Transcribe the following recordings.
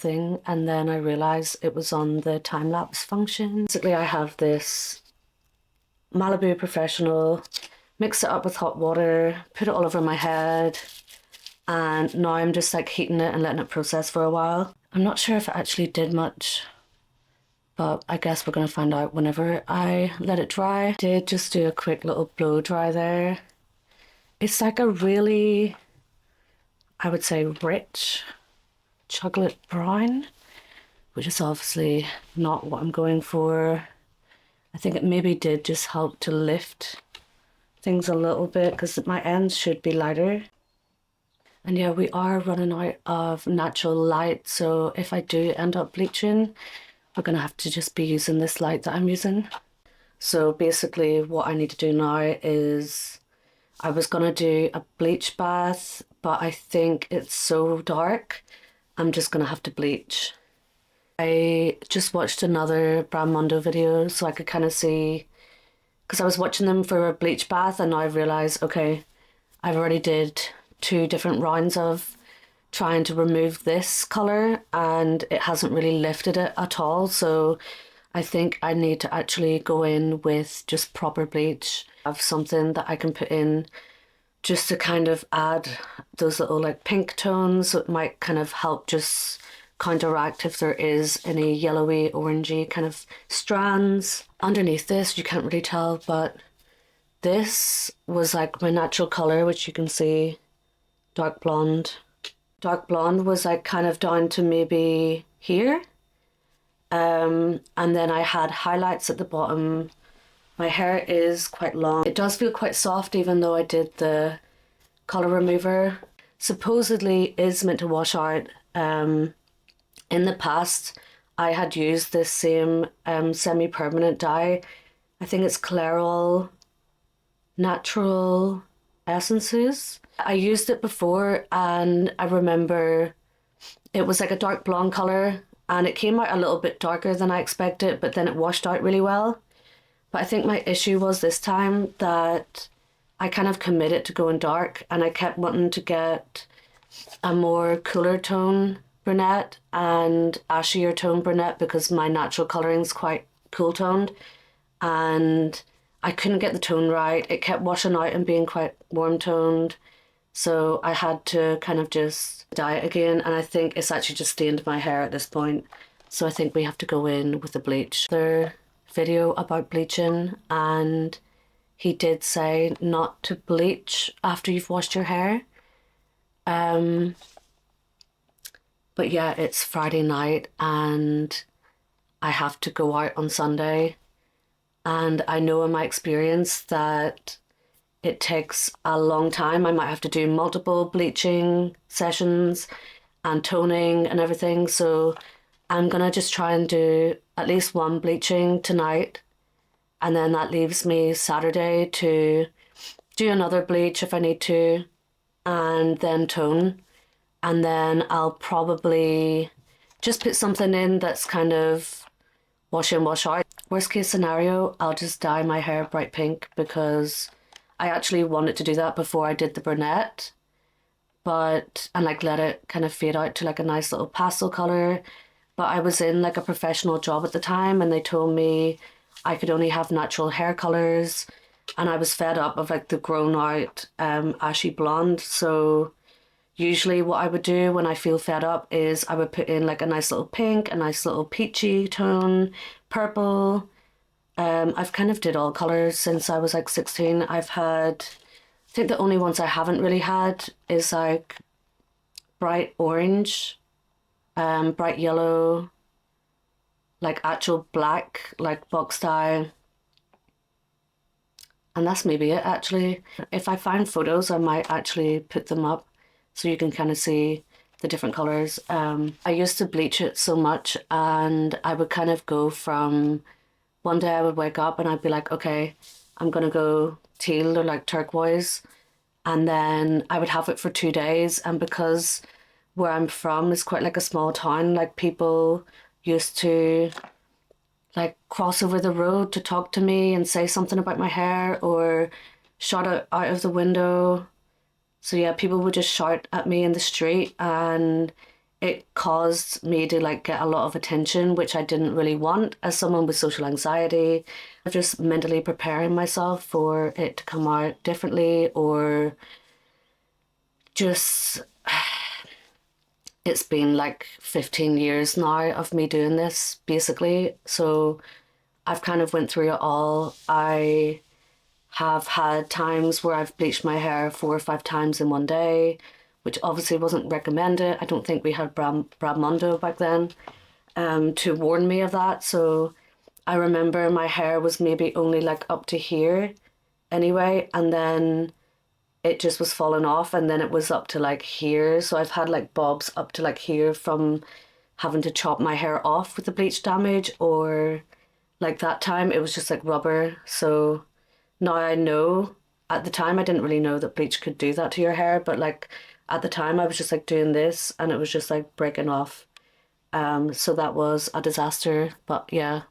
thing, and then I realized it was on the time-lapse function. Basically, I have this Malibu Professional, mix it up with hot water, put it all over my head, and now I'm just like heating it and letting it process for a while. I'm not sure if it actually did much, but I guess we're gonna find out whenever I let it dry. Did just do a quick little blow dry there. It's like a really, I would say, rich chocolate brown, which is obviously not what I'm going for. I think it maybe did just help to lift things a little bit because my ends should be lighter. And yeah, we are running out of natural light, so if I do end up bleaching, we're gonna have to just be using this light that I'm using. So basically what I need to do now is, I was gonna do a bleach bath, but I think it's so dark, I'm just gonna have to bleach. I just watched another Mondo video so I could kind of see, because I was watching them for a bleach bath and now I realised, okay, I've already did 2 different rounds of trying to remove this colour and it hasn't really lifted it at all, so I think I need to actually go in with just proper bleach. I have something that I can put in just to kind of add those little like pink tones, so it might kind of help just counteract if there is any yellowy, orangey kind of strands. Underneath this, you can't really tell, but this was like my natural colour, which you can see, dark blonde. Dark blonde was like kind of down to maybe here. And then I had highlights at the bottom. My hair is quite long. It does feel quite soft even though I did the colour remover. Supposedly is meant to wash out. In the past, I had used this same semi-permanent dye. I think it's Clairol Natural Essences. I used it before and I remember it was like a dark blonde colour and it came out a little bit darker than I expected, but then it washed out really well. But I think my issue was this time that I kind of committed to going dark and I kept wanting to get a more cooler tone brunette and ashier tone brunette because my natural colouring's quite cool toned and I couldn't get the tone right. It kept washing out and being quite warm toned, so I had to kind of just dye it again, and I think it's actually just stained my hair at this point, so I think we have to go in with the bleach. Their video about bleaching, and he did say not to bleach after you've washed your hair. But yeah, it's Friday night and I have to go out on Sunday, and I know in my experience that it takes a long time. I might have to do multiple bleaching sessions and toning and everything, so I'm gonna just try and do at least 1 bleaching tonight, and then that leaves me Saturday to do another bleach if I need to, and then tone. And then I'll probably just put something in that's kind of wash in, wash out. Worst case scenario, I'll just dye my hair bright pink because I actually wanted to do that before I did the brunette, and like let it kind of fade out to like a nice little pastel colour. But I was in like a professional job at the time and they told me I could only have natural hair colours, and I was fed up of like the grown out ashy blonde. So usually what I would do when I feel fed up is I would put in like a nice little pink, a nice little peachy tone, purple. I've kind of did all colours since I was like 16. I think the only ones I haven't really had is like bright orange, bright yellow, like actual black, like box dye. And that's maybe it actually. If I find photos, I might actually put them up so you can kind of see the different colours. I used to bleach it so much and I would kind of go from, one day I would wake up and I'd be like, okay, I'm gonna go teal or like turquoise, and then I would have it for 2 days. And because where I'm from is quite like a small town, like people used to like cross over the road to talk to me and say something about my hair or shout out of the window. So yeah, people would just shout at me in the street, and it caused me to like get a lot of attention, which I didn't really want as someone with social anxiety. I'm just mentally preparing myself for it to come out differently, or just it's been like 15 years now of me doing this basically. So I've kind of went through it all. I have had times where I've bleached my hair 4 or 5 times in one day, which obviously wasn't recommended. I don't think we had Mondo back then to warn me of that. So I remember my hair was maybe only like up to here anyway, and then it just was falling off, and then it was up to like here. So I've had like bobs up to like here from having to chop my hair off with the bleach damage, or like that time it was just like rubber. So now I know. At the time I didn't really know that bleach could do that to your hair, but like at the time I was just like doing this and it was just like breaking off. So that was a disaster. But yeah,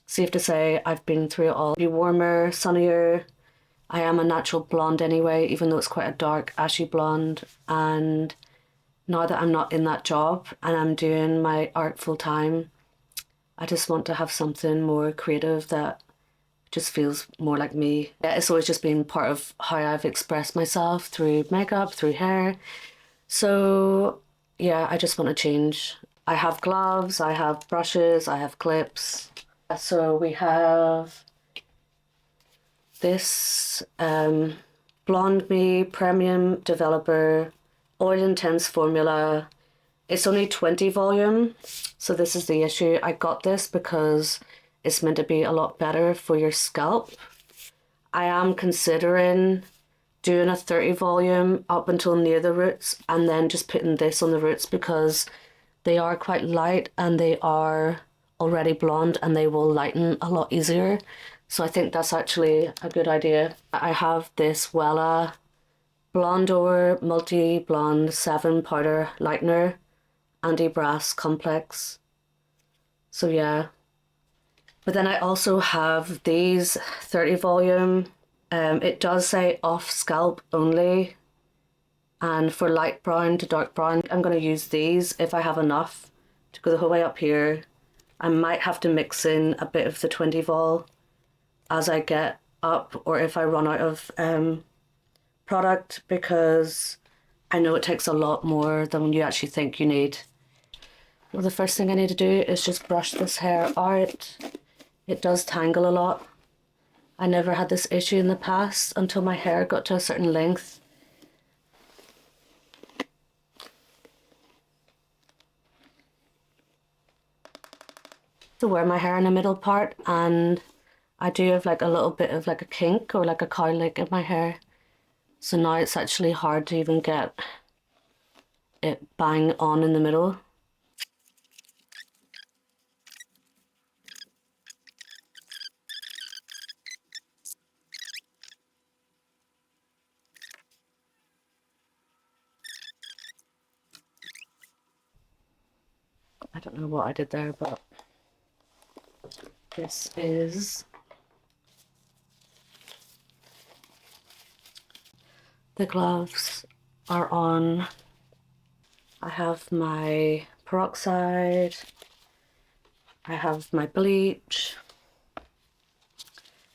safe to say I've been through it all. Be warmer, sunnier. I am a natural blonde anyway, even though it's quite a dark ashy blonde. And now that I'm not in that job and I'm doing my art full time, I just want to have something more creative that just feels more like me. Yeah, it's always just been part of how I've expressed myself through makeup, through hair. So yeah, I just want to change. I have gloves, I have brushes, I have clips. So we have this Blonde Me Premium Developer Oil Intense Formula. It's only 20 volume, so this is the issue. I got this because it's meant to be a lot better for your scalp. I am considering doing a 30 volume up until near the roots and then just putting this on the roots because they are quite light and they are already blonde and they will lighten a lot easier. So I think that's actually a good idea. I have this Wella Blondour Multi Blonde 7 Powder Lightener Anti-Brass Complex. So yeah. But then I also have these 30 volume. It does say off scalp only. And for light brown to dark brown, I'm going to use these if I have enough to go the whole way up here. I might have to mix in a bit of the 20 vol as I get up, or if I run out of product, because I know it takes a lot more than you actually think you need. Well, the first thing I need to do is just brush this hair out. It does tangle a lot. I never had this issue in the past until my hair got to a certain length. To wear my hair in the middle part, and I do have like a little bit of like a kink or like a cowlick in my hair. So now it's actually hard to even get it bang on in the middle. I don't know what I did there, but this is the gloves are on. I have my peroxide, I have my bleach.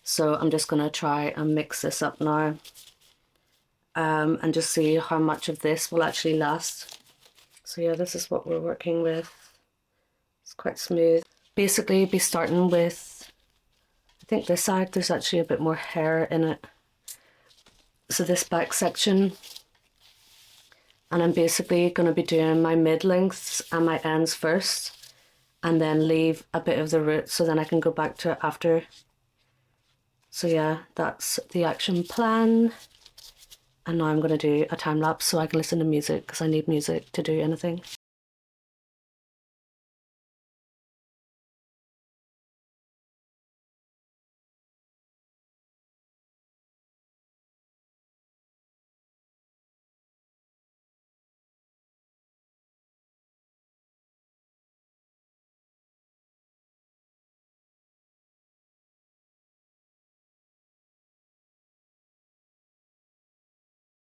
So I'm just gonna try and mix this up now and just see how much of this will actually last. So yeah, this is what we're working with. It's quite smooth. Basically be starting with, I think this side, there's actually a bit more hair in it. So this back section, and I'm basically going to be doing my mid-lengths and my ends first and then leave a bit of the root so then I can go back to it after. So yeah, that's the action plan. And now I'm going to do a time lapse so I can listen to music because I need music to do anything.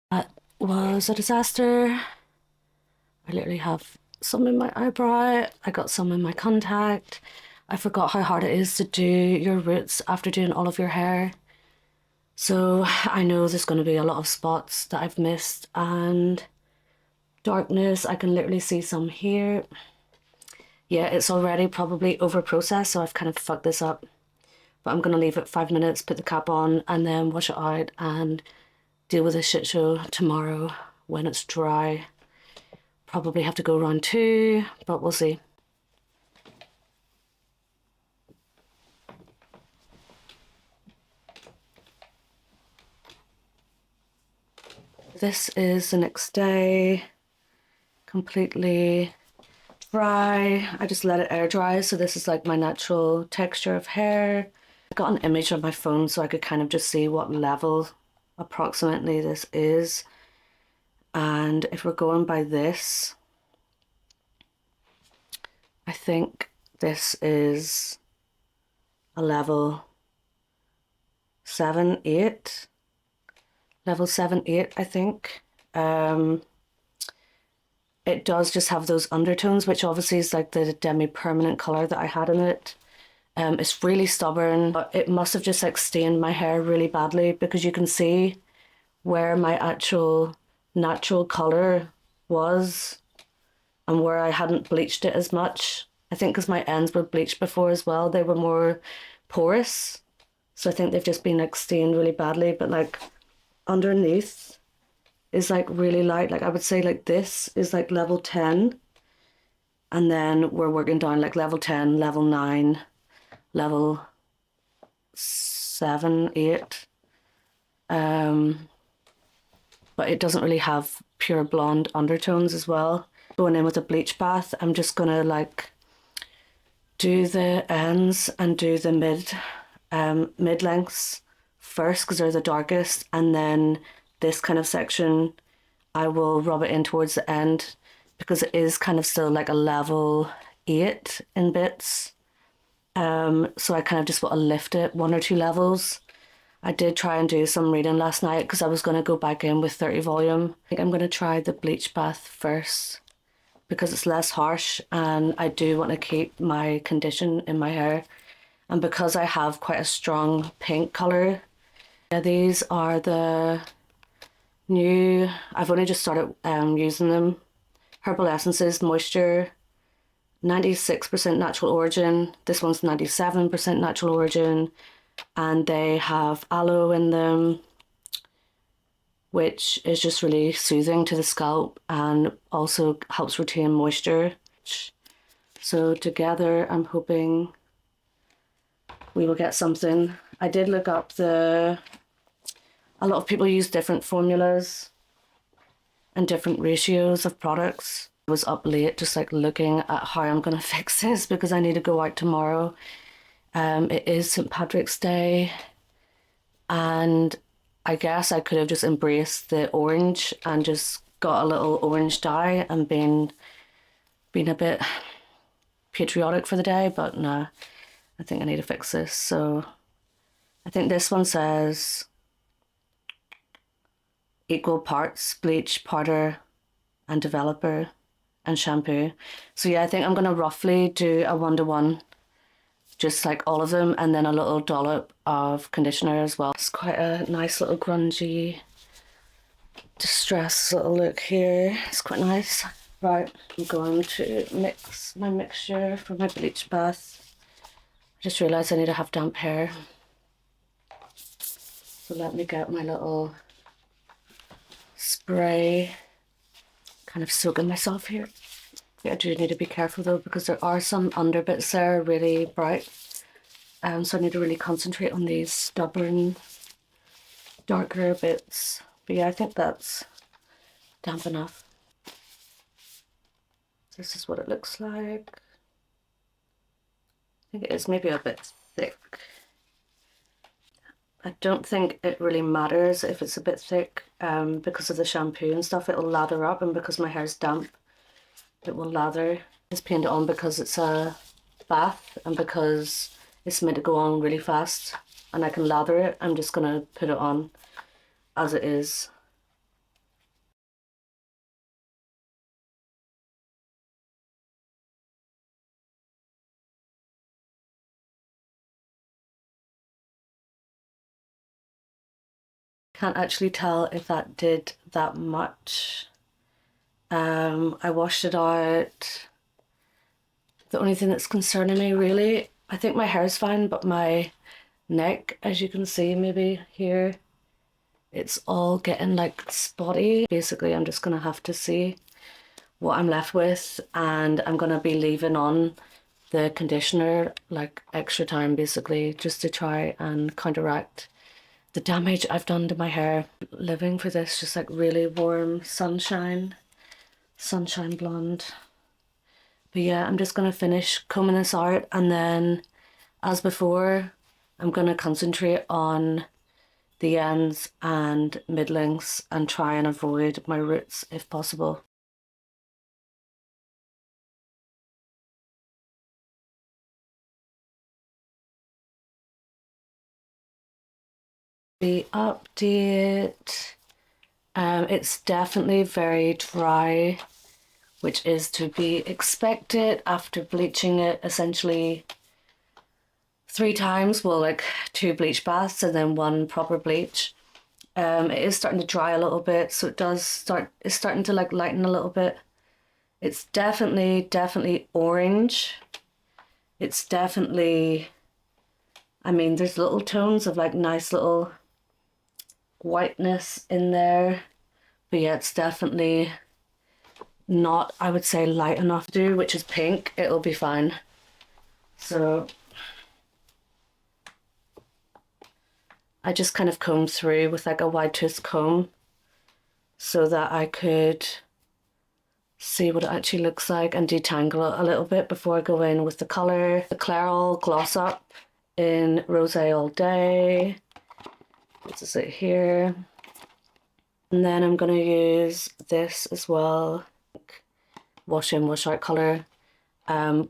That was a disaster. I literally have some in my eyebrow. I got some in my contact. I forgot how hard it is to do your roots after doing all of your hair. So I know there's going to be a lot of spots that I've missed and darkness. I can literally see some here. Yeah, it's already probably over processed, so I've kind of fucked this up. But I'm going to leave it 5 minutes, put the cap on, and then wash it out and deal with this shit show tomorrow when it's dry. Probably have to go around 2, but we'll see. This is the next day, completely dry. I just let it air dry, so this is like my natural texture of hair. I got an image on my phone so I could kind of just see what level approximately this is. And if we're going by this, I think this is a level 7, 8. Level 7, 8, I think. It does just have those undertones, which obviously is like the demi-permanent colour that I had in it. It's really stubborn, but it must have just like stained my hair really badly because you can see where my actual natural colour was and where I hadn't bleached it as much. I think because my ends were bleached before as well, they were more porous. So I think they've just been like stained really badly, but like underneath is like really light. Like I would say like this is like level 10, and then we're working down like level 10, level 9, level 7, 8. But it doesn't really have pure blonde undertones as well. Going in with a bleach bath, I'm just gonna like do the ends and do the mid lengths first because they're the darkest, and then this kind of section I will rub it in towards the end because it is kind of still like a level 8 in bits. So I kind of just want to lift it 1 or 2 levels. I did try and do some reading last night because I was going to go back in with 30 volume. I think I'm going to try the bleach bath first because it's less harsh and I do want to keep my condition in my hair. And because I have quite a strong pink colour, yeah, these are the new, I've only just started using them. Herbal Essences Moisture, 96% natural origin. This one's 97% natural origin. And they have aloe in them, which is just really soothing to the scalp and also helps retain moisture. So together, I'm hoping we will get something. I did look up a lot of people use different formulas and different ratios of products. I was up late just like looking at how I'm gonna fix this because I need to go out tomorrow. It is St. Patrick's Day, and I guess I could have just embraced the orange and just got a little orange dye and been a bit patriotic for the day, but no, I think I need to fix this. So I think this one says equal parts bleach, powder, and developer, and shampoo. So yeah, I think I'm gonna roughly do a 1-to-1, just like all of them, and then a little dollop of conditioner as well. It's quite a nice little grungy, distressed little look here. It's quite nice. Right, I'm going to mix my mixture for my bleach bath. I just realised I need to have damp hair. So let me get my little spray, kind of soaking myself here. I do need to be careful though because there are some under bits there really bright. So I need to really concentrate on these stubborn, darker bits. But yeah, I think that's damp enough. This is what it looks like. I think it is maybe a bit thick. I don't think it really matters if it's a bit thick because of the shampoo and stuff. It'll lather up, and because my hair's damp, it will lather. Just paint it on because it's a bath and because it's meant to go on really fast and I can lather it. I'm just gonna put it on as it is. Can't actually tell if that did that much. I washed it out. The only thing that's concerning me really, I think my hair's fine, but my neck, as you can see maybe here, it's all getting like spotty. Basically, I'm just gonna have to see what I'm left with, and I'm gonna be leaving on the conditioner like extra time basically, just to try and counteract the damage I've done to my hair. Living for this just like really warm sunshine blonde. But yeah, I'm just gonna finish combing this out, and then as before, I'm gonna concentrate on the ends and mid lengths and try and avoid my roots if possible. The update, it's definitely very dry, which is to be expected after bleaching it essentially 3 times, well, like 2 bleach baths and then 1 proper bleach. It is starting to dry a little bit, so it's starting to like lighten a little bit. It's definitely orange. It's definitely, I mean, there's little tones of like nice little whiteness in there, but yeah, it's definitely not, I would say, light enough to do, which is pink. It'll be fine. So I just kind of combed through with like a wide tooth comb so that I could see what it actually looks like and detangle it a little bit before I go in with the colour. The Clairol Gloss Up in Rosé All Day. This is it here. And then I'm going to use this as well, wash in, wash out colour,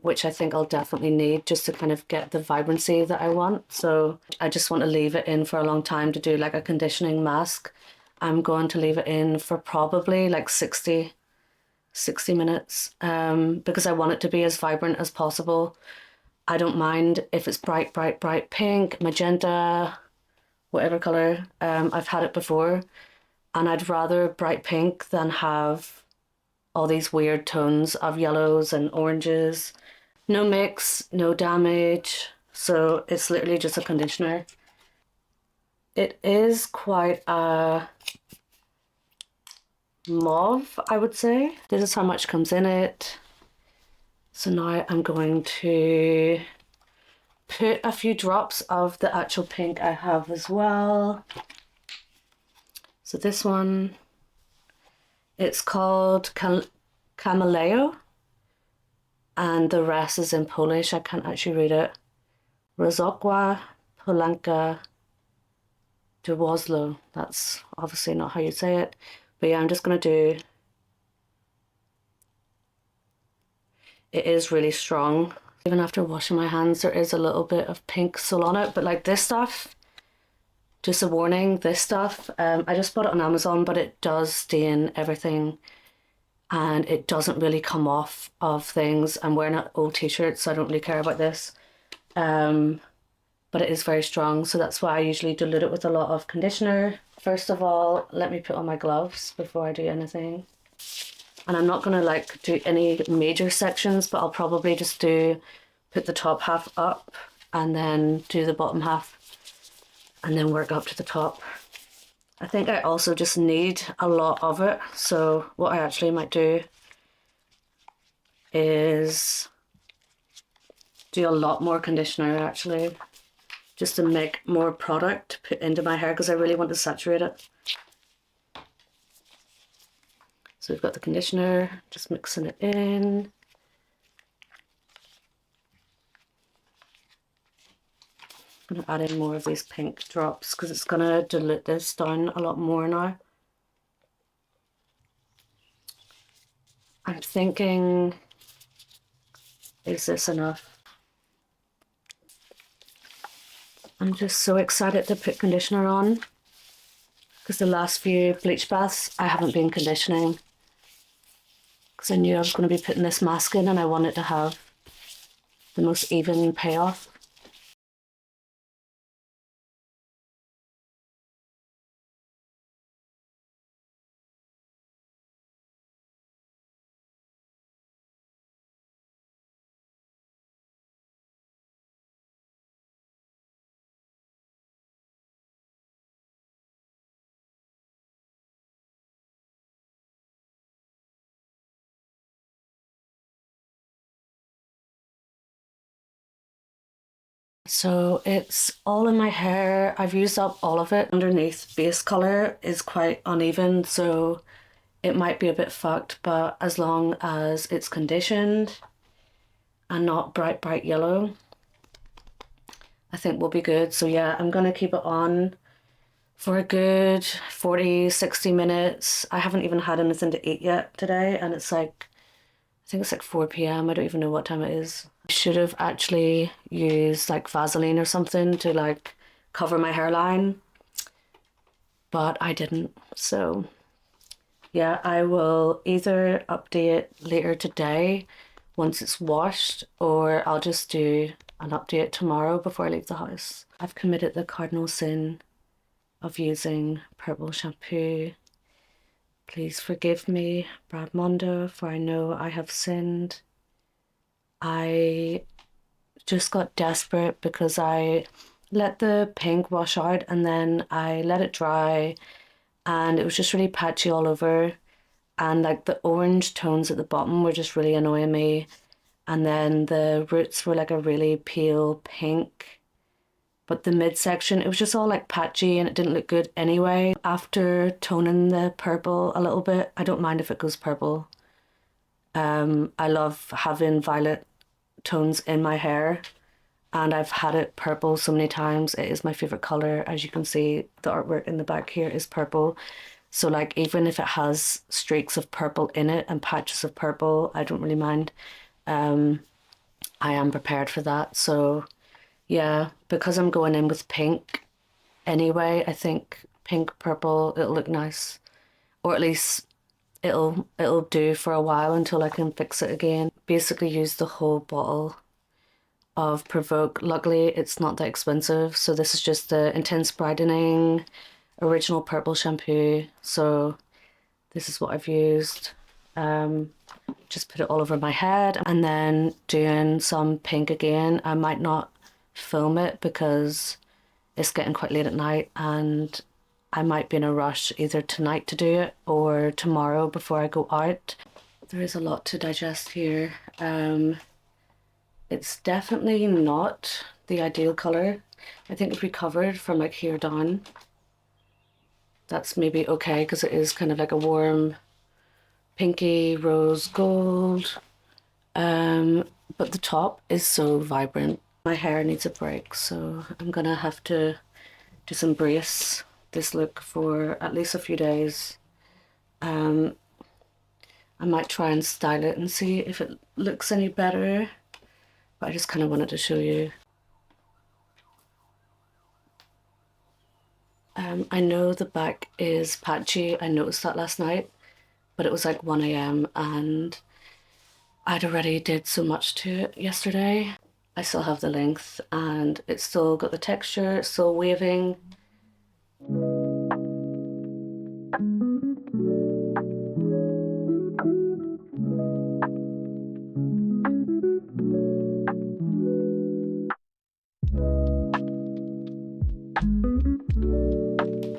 which I think I'll definitely need just to kind of get the vibrancy that I want. So I just want to leave it in for a long time to do like a conditioning mask. I'm going to leave it in for probably like 60 minutes because I want it to be as vibrant as possible. I don't mind if it's bright pink, magenta, whatever colour. I've had it before, and I'd rather bright pink than have all these weird tones of yellows and oranges. No mix, no damage, so it's literally just a conditioner. It is quite a mauve, I would say. This is how much comes in it. So now I'm going to put a few drops of the actual pink I have as well. So this one, it's called Cameleo, and the rest is in Polish. I can't actually read it. Rozokła Polanka Dwozlo. That's obviously not how you say it. But yeah, I'm just going to do... It is really strong. Even after washing my hands, there is a little bit of pink still on it. But like this stuff, just a warning, this stuff, I just bought it on Amazon, but it does stain everything. And it doesn't really come off of things. I'm wearing an old t-shirt, so I don't really care about this. But it is very strong, so that's why I usually dilute it with a lot of conditioner. First of all, let me put on my gloves before I do anything. And I'm not gonna like do any major sections, but I'll probably just put the top half up and then do the bottom half and then work up to the top. I think I also just need a lot of it, so what I actually might do is do a lot more conditioner actually, just to make more product to put into my hair because I really want to saturate it. So we've got the conditioner, just mixing it in. I'm going to add in more of these pink drops because it's going to dilute this down a lot more now. I'm thinking, is this enough? I'm just so excited to put conditioner on because the last few bleach baths I haven't been conditioning because I knew I was going to be putting this mask in and I wanted to have the most even payoff. So it's all in my hair. I've used up all of it. Underneath base color is quite uneven, so it might be a bit fucked, but as long as it's conditioned and not bright, bright yellow, I think we'll be good. So yeah, I'm gonna keep it on for a good 40, 60 minutes. I haven't even had anything to eat yet today, and it's like, I think it's like 4 p.m. I don't even know what time it is. I should have actually used like Vaseline or something to like cover my hairline, but I didn't. So yeah, I will either update later today once it's washed, or I'll just do an update tomorrow before I leave the house. I've committed the cardinal sin of using purple shampoo. Please forgive me, Mondo, for I know I have sinned. I just got desperate because I let the pink wash out and then I let it dry, and it was just really patchy all over, and like the orange tones at the bottom were just really annoying me, and then the roots were like a really pale pink, but the midsection, it was just all like patchy and it didn't look good anyway. After toning the purple a little bit, I don't mind if it goes purple. I love having violet tones in my hair, and I've had it purple so many times. It is my favorite color. As you can see, the artwork in the back here is purple. So like even if it has streaks of purple in it and patches of purple, I don't really mind. I am prepared for that. So yeah, because I'm going in with pink anyway, I think pink, purple, it'll look nice. Or at least it'll do for a while until I can fix it again. Basically use the whole bottle of Provoke. Luckily, it's not that expensive. So this is just the Intense Brightening Original Purple Shampoo. So this is what I've used. Just put it all over my head, and then doing some pink again. I might not film it because it's getting quite late at night and I might be in a rush either tonight to do it or tomorrow before I go out. There is a lot to digest here. It's definitely not the ideal color. I think if we covered from like here down, that's maybe okay because it is kind of like a warm pinky rose gold. But the top is so vibrant. My hair needs a break, so I'm gonna have to just embrace this look for at least a few days. I might try and style it and see if it looks any better, but I just kind of wanted to show you. I know the back is patchy. I noticed that last night, but it was like 1 a.m. and I'd already did so much to it yesterday. I still have the length and it's still got the texture, it's still waving.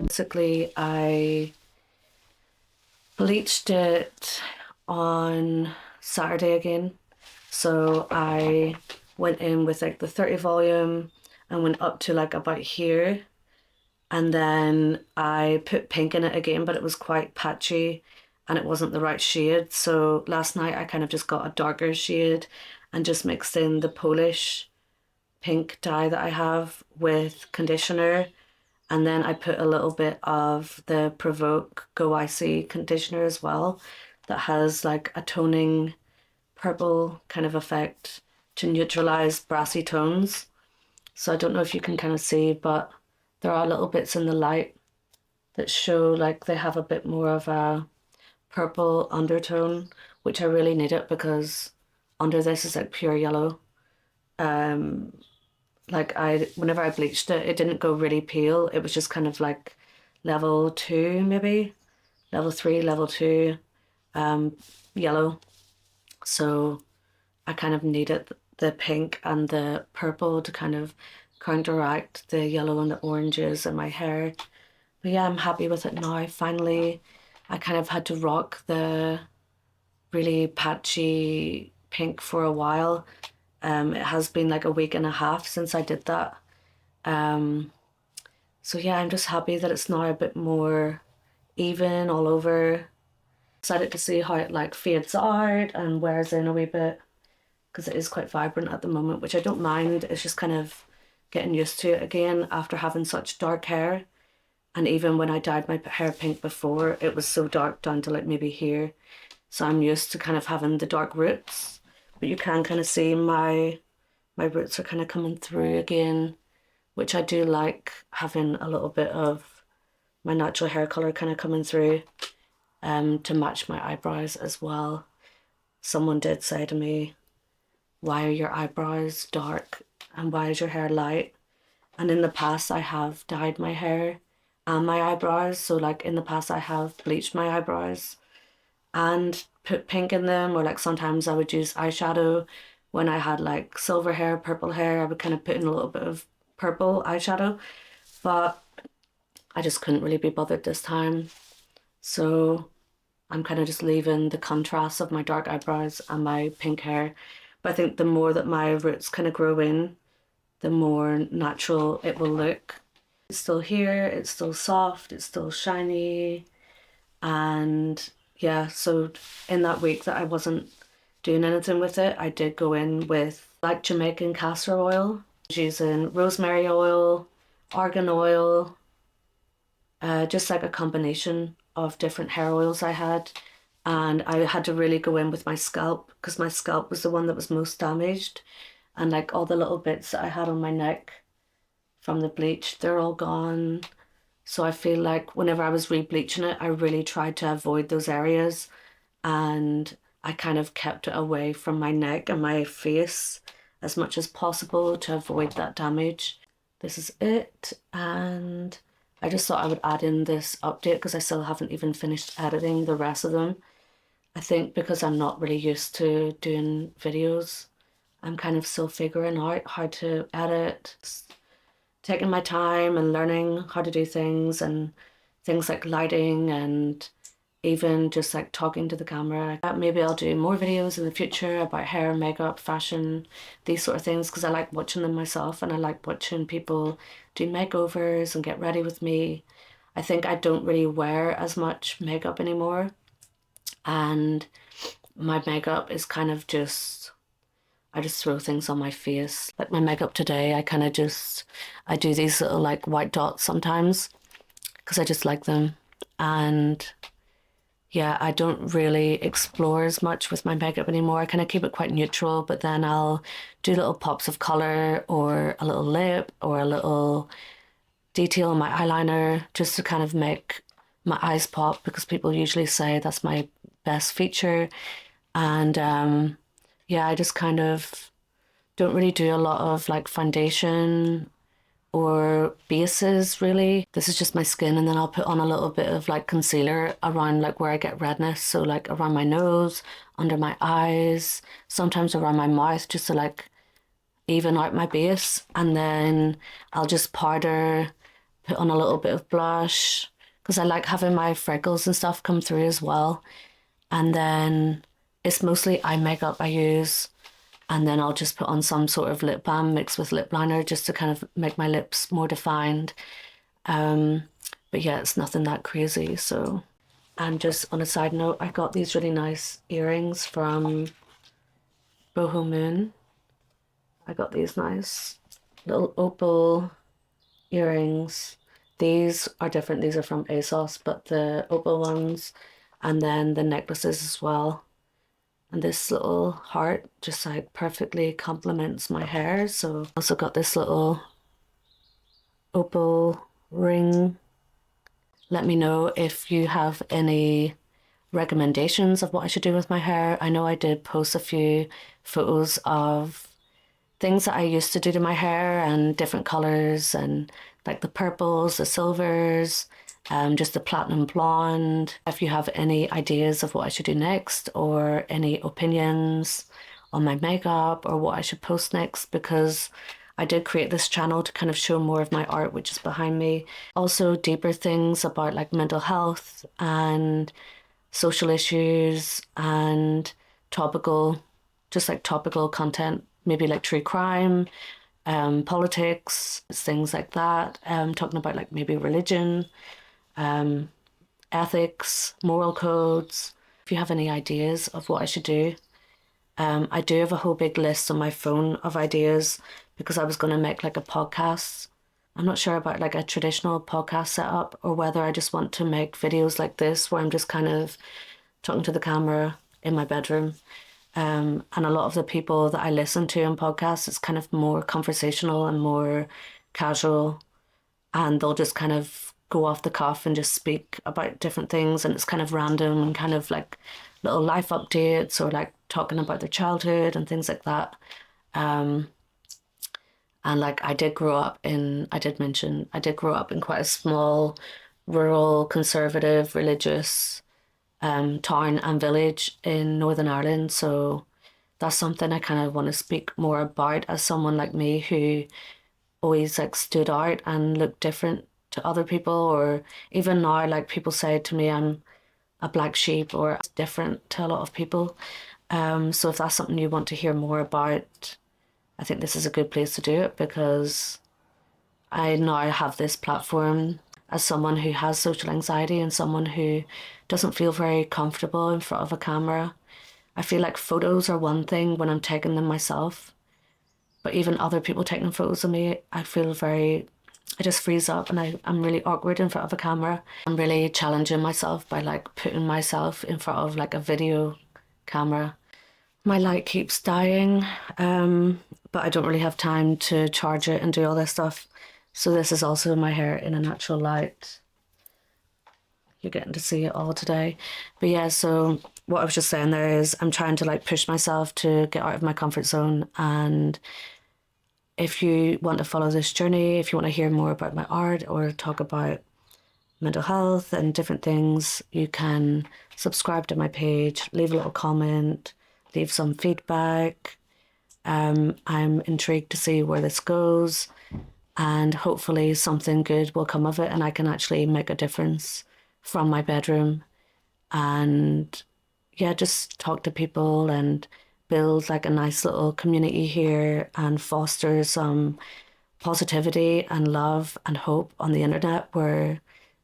Basically, I bleached it on Saturday again. So I went in with like the 30 volume and went up to like about here. And then I put pink in it again, but it was quite patchy and it wasn't the right shade. So last night I kind of just got a darker shade and just mixed in the Polish pink dye that I have with conditioner. And then I put a little bit of the Provoke Go Icy conditioner as well that has like a toning purple kind of effect to neutralize brassy tones. So I don't know if you can kind of see, but there are little bits in the light that show like they have a bit more of a purple undertone, which I really need it because under this is like pure yellow. Like whenever I bleached it, it didn't go really pale. It was just kind of like level 2 maybe, level 3, level 2, yellow. So I kind of needed the pink and the purple to kind of counteract the yellow and the oranges in my hair. But yeah, I'm happy with it now. Finally, I kind of had to rock the really patchy pink for a while It has been like a week and a half since I did that. So yeah, I'm just happy that it's now a bit more even all over. Excited to see how it like fades out and wears in a wee bit, because it is quite vibrant at the moment, which I don't mind. It's just kind of getting used to it again after having such dark hair. And even when I dyed my hair pink before, it was so dark down to like maybe here. So I'm used to kind of having the dark roots, but you can kind of see my roots are kind of coming through again, which I do like, having a little bit of my natural hair color kind of coming through to match my eyebrows as well. Someone did say to me, why are your eyebrows dark and why is your hair light? And in the past I have dyed my hair and my eyebrows. So like in the past I have bleached my eyebrows and put pink in them, or like sometimes I would use eyeshadow. When I had like silver hair, purple hair, I would kind of put in a little bit of purple eyeshadow, but I just couldn't really be bothered this time. So I'm kind of just leaving the contrast of my dark eyebrows and my pink hair. But I think the more that my roots kind of grow in, the more natural it will look. It's still here, it's still soft, it's still shiny. And yeah, so in that week that I wasn't doing anything with it, I did go in with like Jamaican castor oil, using rosemary oil, argan oil, just like a combination of different hair oils I had. And I had to really go in with my scalp, because my scalp was the one that was most damaged. And like all the little bits that I had on my neck from the bleach, they're all gone. So I feel like whenever I was re-bleaching it, I really tried to avoid those areas, and I kind of kept it away from my neck and my face as much as possible to avoid that damage. This is it, and I just thought I would add in this update because I still haven't even finished editing the rest of them. I think because I'm not really used to doing videos, I'm kind of still figuring out how to edit, taking my time and learning how to do things, and things like lighting and even just like talking to the camera. Maybe I'll do more videos in the future about hair, makeup, fashion, these sort of things, because I like watching them myself and I like watching people do makeovers and get ready with me. I think I don't really wear as much makeup anymore, and my makeup is kind of just, I just throw things on my face. Like my makeup today, I kind of just, I do these little like white dots sometimes because I just like them. And yeah, I don't really explore as much with my makeup anymore. I kind of keep it quite neutral, but then I'll do little pops of color or a little lip or a little detail on my eyeliner just to kind of make my eyes pop, because people usually say that's my best feature. And yeah, I just kind of don't really do a lot of like foundation or bases really. This is just my skin, and then I'll put on a little bit of like concealer around like where I get redness, so like around my nose, under my eyes, sometimes around my mouth, just to like even out my base. And then I'll just powder, put on a little bit of blush, because I like having my freckles and stuff come through as well. And then it's mostly eye makeup I use, and then I'll just put on some sort of lip balm mixed with lip liner just to kind of make my lips more defined. But yeah, it's nothing that crazy. So, and just on a side note, I got these really nice earrings from Boho Moon. I got these nice little opal earrings. These are different. These are from ASOS, but the opal ones, and then the necklaces as well. And this little heart just like perfectly complements my hair. So I also got this little opal ring. Let me know if you have any recommendations of what I should do with my hair. I know I did post a few photos of things that I used to do to my hair and different colors, and like the purples, the silvers, just the platinum blonde. If you have any ideas of what I should do next, or any opinions on my makeup or what I should post next, because I did create this channel to kind of show more of my art, which is behind me. Also deeper things about like mental health and social issues and topical, just like topical content maybe like true crime, politics, things like that. Talking about like maybe religion, ethics, moral codes. If you have any ideas of what I should do, I do have a whole big list on my phone of ideas because I was going to make like a podcast. I'm not sure about like a traditional podcast setup or whether I just want to make videos like this where I'm just kind of talking to the camera in my bedroom. And a lot of the people that I listen to on podcasts, it's kind of more conversational and more casual, and they'll just kind of go off the cuff and just speak about different things, and it's kind of random and kind of like little life updates or like talking about their childhood and things like that. And like I did grow up in, I did mention, I did grow up in quite a small, rural, conservative, religious town and village in Northern Ireland. So that's something I kind of want to speak more about as someone like me who always like stood out and looked different to other people, or even now like people say to me I'm a black sheep or different to a lot of people. So if that's something you want to hear more about, I think this is a good place to do it because I now have this platform as someone who has social anxiety and someone who doesn't feel very comfortable in front of a camera. I feel like photos are one thing when I'm taking them myself, but even other people taking photos of me, I just freeze up and I'm really awkward in front of a camera. I'm really challenging myself by like putting myself in front of like a video camera. My light keeps dying, but I don't really have time to charge it and do all this stuff. So this is also my hair in a natural light. You're getting to see it all today. But yeah, so what I was just saying there is I'm trying to like push myself to get out of my comfort zone. And if you want to follow this journey, if you want to hear more about my art or talk about mental health and different things, you can subscribe to my page, leave a little comment, leave some feedback. I'm intrigued to see where this goes, and hopefully something good will come of it and I can actually make a difference from my bedroom and yeah, just talk to people and build like a nice little community here and foster some positivity and love and hope on the internet where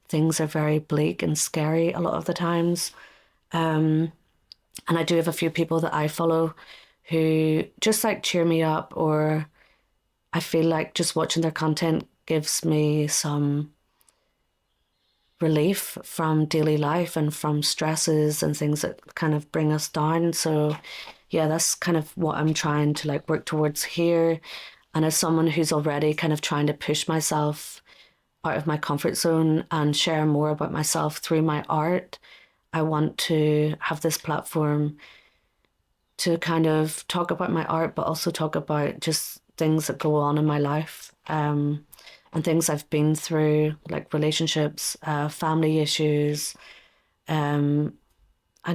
things are very bleak and scary a lot of the times. And I do have a few people that I follow who just like cheer me up, or I feel like just watching their content gives me some relief from daily life and from stresses and things that kind of bring us down. So yeah, that's kind of what I'm trying to like work towards here. And as someone who's already kind of trying to push myself out of my comfort zone and share more about myself through my art, I want to have this platform to kind of talk about my art, but also talk about just things that go on in my life, and things I've been through, like relationships, family issues, and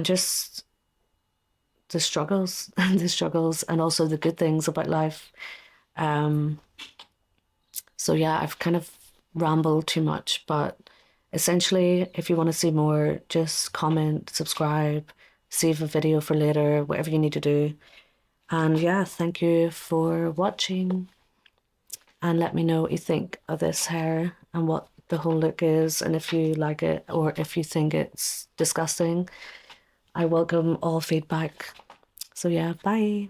just the struggles, the struggles, and also the good things about life. So yeah, I've kind of rambled too much, but essentially, if you want to see more, just comment, subscribe, save a video for later, whatever you need to do. And yeah, thank you for watching. And let me know what you think of this hair and what the whole look is, and if you like it or if you think it's disgusting. I welcome all feedback. So yeah, bye.